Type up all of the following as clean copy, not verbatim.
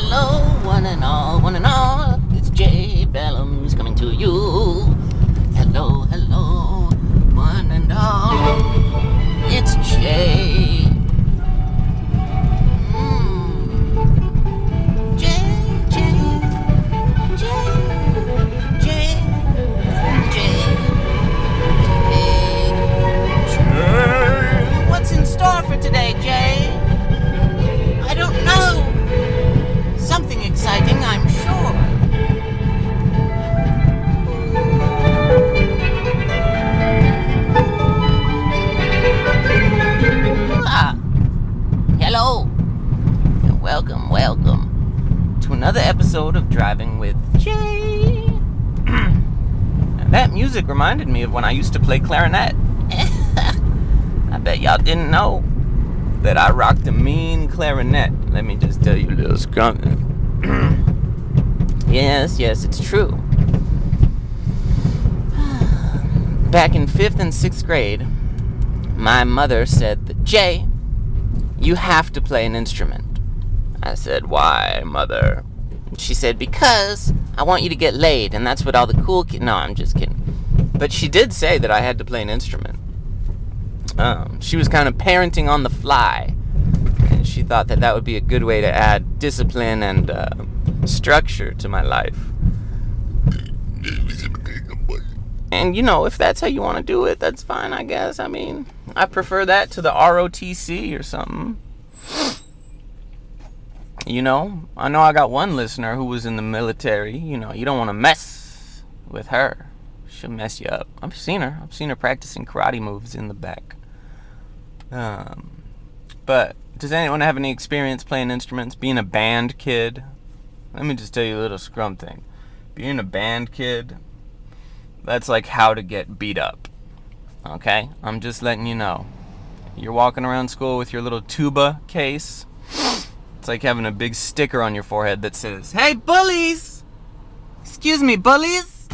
hello, one and all. It's Jay Bellums coming to you. Hello, hello, one and all. It's Jay. What's in store for today, Jay? I don't know. Something exciting, I'm sure. Hello. Welcome to another episode of Driving with Jay. That music reminded me of when I used to play clarinet. I bet y'all didn't know that I rocked a mean clarinet. Let me just tell you a little something. Yes, it's true. Back in 5th and 6th grade, my mother said that, Jay, you have to play an instrument. I said, why, Mother? She said, because I want you to get laid, and that's what all the cool kids... No, I'm just kidding. But she did say that I had to play an instrument. She was kind of parenting on the fly, and she thought that that would be a good way to add discipline and structure to my life. And, you know, if that's how you want to do it, that's fine, I guess. I mean, I prefer that to the ROTC or something. You know I got one listener who was in the military. You know, you don't want to mess with her. She'll mess you up. I've seen her practicing karate moves in the back. But does anyone have any experience playing instruments? Being a band kid? Let me just tell you a little scrum thing. Being a band kid, that's like how to get beat up. Okay? I'm just letting you know. You're walking around school with your little tuba case. It's like having a big sticker on your forehead that says, "Hey, bullies! Excuse me, bullies?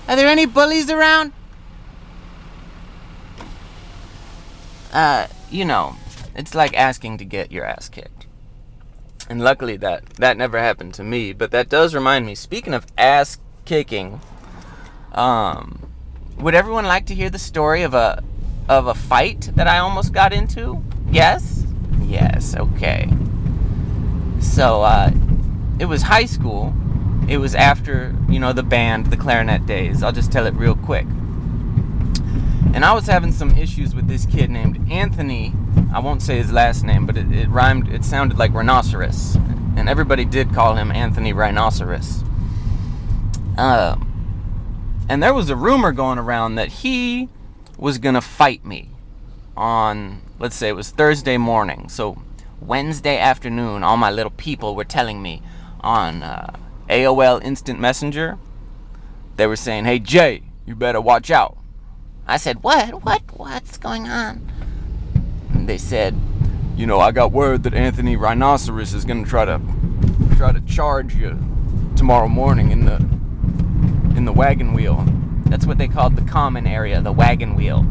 Are there any bullies around?" You know, it's like asking to get your ass kicked. And luckily that never happened to me, but that does remind me, speaking of ass kicking, would everyone like to hear the story of a fight that I almost got into? Yes? Yes, okay. So, it was high school. It was after, the band, the clarinet days. I'll just tell it real quick. And I was having some issues with this kid named Anthony. I won't say his last name, but it rhymed, it sounded like rhinoceros. And everybody did call him Anthony Rhinoceros. And there was a rumor going around that he was going to fight me on, let's say it was Thursday morning. So Wednesday afternoon, all my little people were telling me on AOL Instant Messenger, they were saying, "Hey, Jay, you better watch out." I said, what's going on? And they said, I got word that Anthony Rhinoceros is going to try to charge you tomorrow morning in the wagon wheel. That's what they called the common area, the wagon wheel.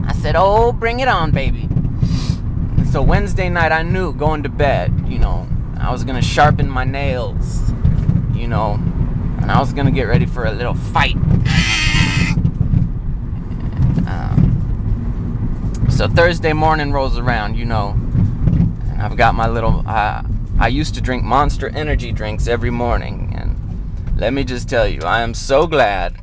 I said, oh, bring it on, baby. And so Wednesday night, I knew going to bed, I was going to sharpen my nails, and I was going to get ready for a little fight. So Thursday morning rolls around, and I've got my little, I used to drink Monster energy drinks every morning, and let me just tell you, I am so glad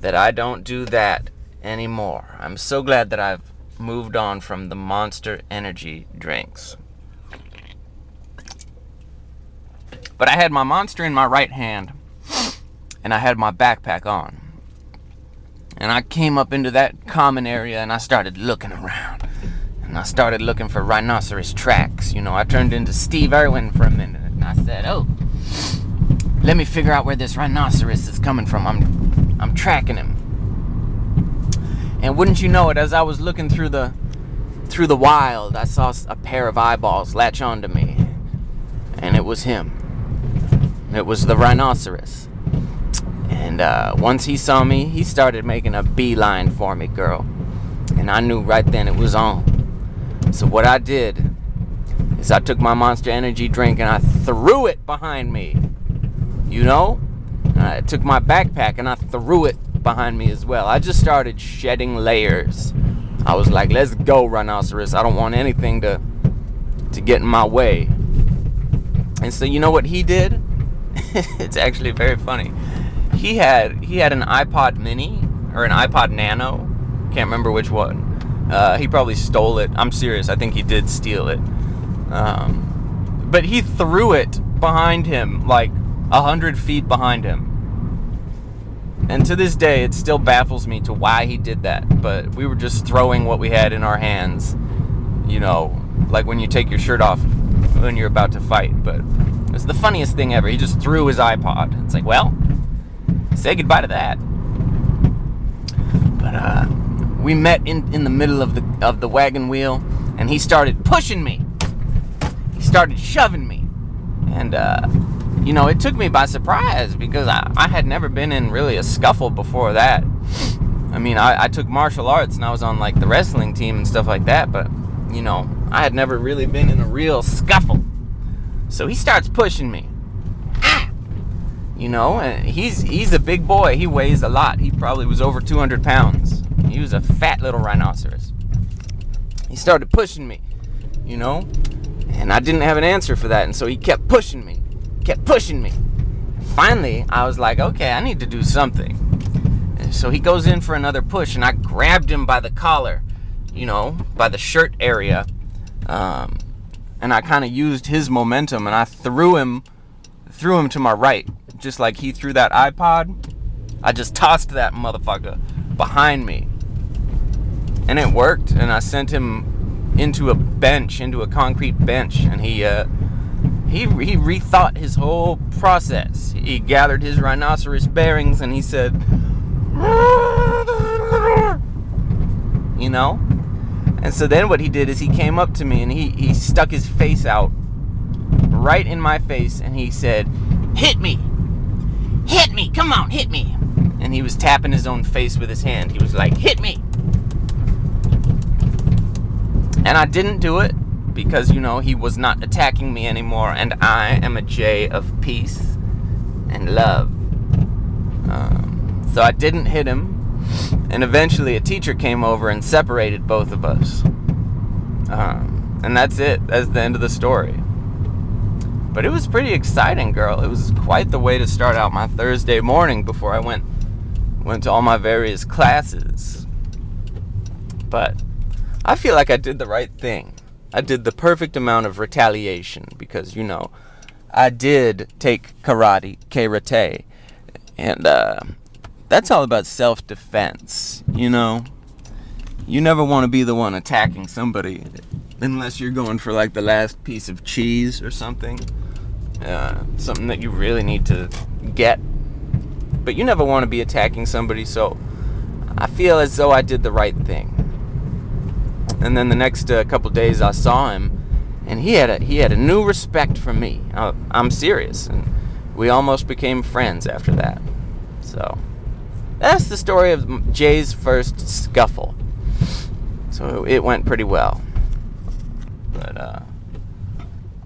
that I don't do that anymore. I'm so glad that I've moved on from the Monster energy drinks. But I had my Monster in my right hand, and I had my backpack on. And I came up into that common area and I started looking around. And I started looking for rhinoceros tracks. I turned into Steve Irwin for a minute. And I said, oh, let me figure out where this rhinoceros is coming from. I'm tracking him. And wouldn't you know it, as I was looking through the wild, I saw a pair of eyeballs latch onto me. And it was him. It was the rhinoceros. And once he saw me, he started making a beeline for me, girl. And I knew right then it was on. So what I did is I took my Monster Energy drink and I threw it behind me. You know? I took my backpack and I threw it behind me as well. I just started shedding layers. I was like, let's go, Rhinoceros. I don't want anything to get in my way. And so you know what he did? It's actually very funny. He had an iPod mini or an iPod Nano. Can't remember which one. He probably stole it. I'm serious. I think he did steal it. But he threw it behind him, like 100 feet behind him. And to this day, it still baffles me to why he did that. But we were just throwing what we had in our hands. You know, like when you take your shirt off when you're about to fight. But it was the funniest thing ever. He just threw his iPod. It's like, well, say goodbye to that. But we met in the middle of the wagon wheel, and he started pushing me. He started shoving me, and you know, it took me by surprise because I had never been in really a scuffle before that. I mean, I took martial arts and I was on like the wrestling team and stuff like that, but you know, I had never really been in a real scuffle. So he starts pushing me. You know, and he's a big boy. He weighs a lot. He probably was over 200 pounds. He was a fat little rhinoceros. He started pushing me, you know, and I didn't have an answer for that. And so he kept pushing me. Finally, I was like, okay, I need to do something. And so he goes in for another push, and I grabbed him by the collar, you know, by the shirt area. And I kind of used his momentum, and I threw him to my right. Just like he threw that iPod, I just tossed that motherfucker behind me. And it worked, and I sent him into a concrete bench, and he rethought his whole process. He gathered his rhinoceros bearings, and he said, you know? And so then what he did is he came up to me, and he stuck his face out right in my face, and he said, hit me, come on, hit me. And he was tapping his own face with his hand. He was like, hit me. And I didn't do it because, you know, he was not attacking me anymore, and I am a J of peace and love. So I didn't hit him, and eventually a teacher came over and separated both of us. And that's it. That's the end of the story. But it was pretty exciting, girl. It was quite the way to start out my Thursday morning before I went to all my various classes. But I feel like I did the right thing. I did the perfect amount of retaliation because, you know, I did take karate, and that's all about self-defense, you know? You never want to be the one attacking somebody unless you're going for like the last piece of cheese or something. Something that you really need to get. But you never want to be attacking somebody, so I feel as though I did the right thing. And then the next couple days I saw him, and he had a new respect for me. I'm serious, and we almost became friends after that. So that's the story of Jay's first scuffle. So it went pretty well. But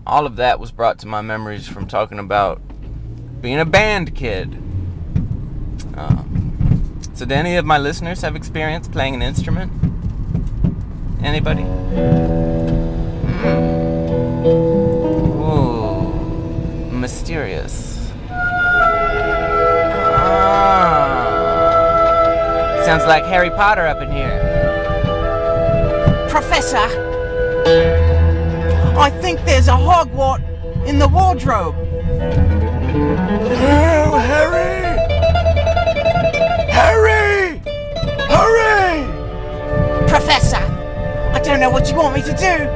all of that was brought to my memories from talking about being a band kid. So do any of my listeners have experience playing an instrument? Anybody? Ooh, mysterious. Sounds like Harry Potter up in here. Professor, I think there's a Hogwarts in the wardrobe. Oh, Harry! Harry! Hurry! Professor, I don't know what you want me to do.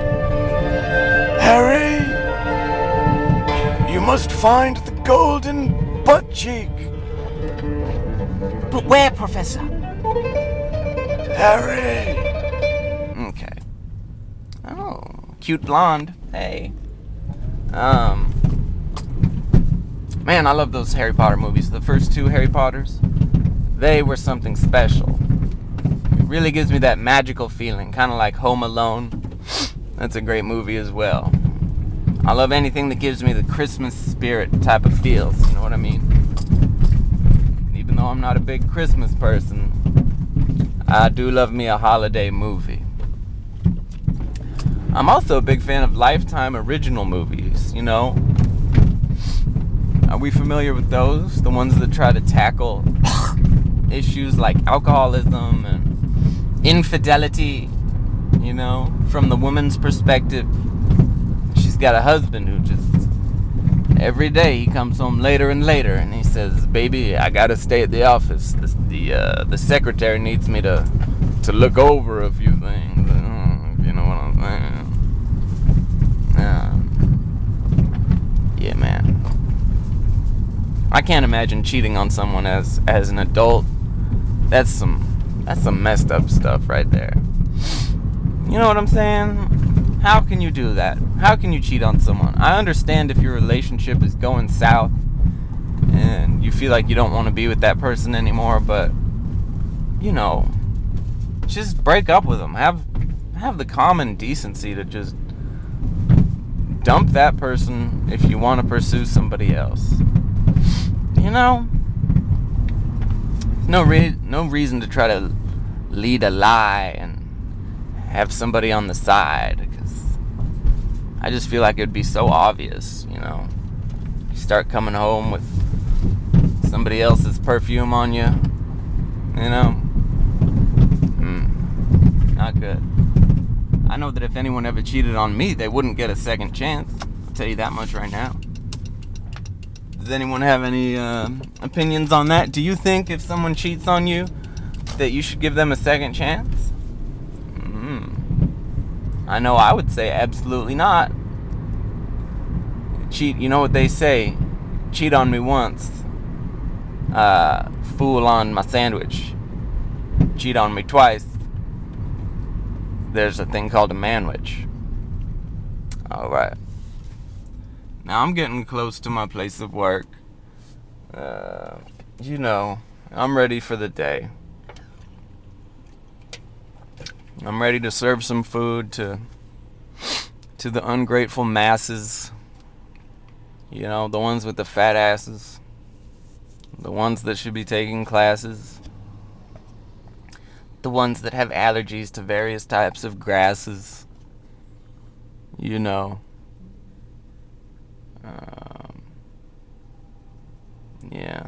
Harry! You must find the golden butt cheek. But where, Professor? Harry! Okay. Oh, cute blonde. Hey. Man, I love those Harry Potter movies. The first two Harry Potters, they were something special. It really gives me that magical feeling, kind of like Home Alone. That's a great movie as well. I love anything that gives me the Christmas spirit type of feels, you know what I mean? Even though I'm not a big Christmas person, I do love me a holiday movie. I'm also a big fan of Lifetime original movies, you know? Are we familiar with those? The ones that try to tackle issues like alcoholism and infidelity, you know, from the woman's perspective. She's got a husband who just every day he comes home later and later and he says, "Baby, I gotta stay at the office. The secretary needs me to look over a few things." You know what I'm saying? Yeah, man. I can't imagine cheating on someone as an adult. That's some messed up stuff right there. You know what I'm saying? How can you do that? How can you cheat on someone? I understand if your relationship is going south and you feel like you don't want to be with that person anymore, but you know, just break up with them. Have the common decency to just dump that person if you want to pursue somebody else. You know, no reason to try to lead a lie and have somebody on the side, because I just feel like it would be so obvious, you know. You start coming home with somebody else's perfume on you, you know. Not good. I know that if anyone ever cheated on me, they wouldn't get a second chance. I'll tell you that much right now. Does anyone have any opinions on that? Do you think if someone cheats on you that you should give them a second chance? I know I would say absolutely not. Cheat, you know what they say? Cheat on me once, fool on my sandwich. Cheat on me twice, there's a thing called a manwich. Alright. Now I'm getting close to my place of work. You know, I'm ready for the day. I'm ready to serve some food to the ungrateful masses. You know, the ones with the fat asses. The ones that should be taking classes. The ones that have allergies to various types of grasses. You know. Yeah.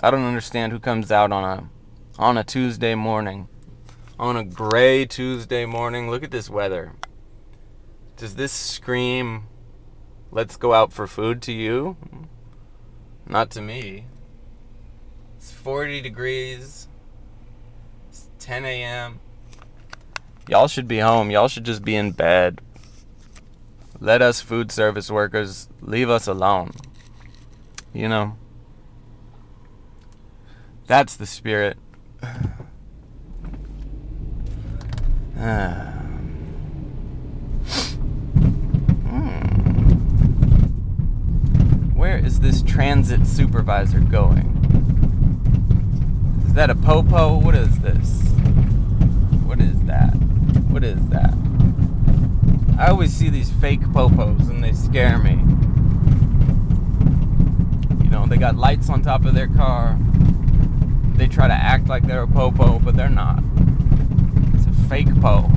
I don't understand who comes out on a Tuesday morning. On a gray Tuesday morning. Look at this weather. Does this scream, let's go out for food to you? Not to me. It's 40 degrees. It's 10 a.m. Y'all should be home. Y'all should just be in bed. Let us food service workers leave us alone. You know? That's the spirit. Where is this transit supervisor going? Is that a popo? What is this? What is that? What is that? I always see these fake popos and they scare me. You know, they got lights on top of their car. They try to act like they're a popo, but they're not. It's a fake po.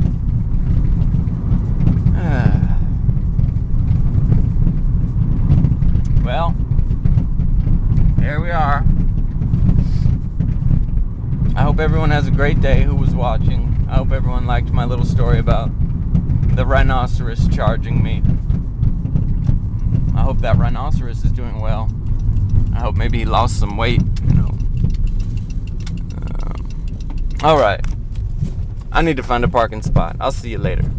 Well, there we are. I hope everyone has a great day who was watching. I hope everyone liked my little story about the rhinoceros charging me. I hope that rhinoceros is doing well. I hope maybe he lost some weight, you know. Alright. I need to find a parking spot. I'll see you later.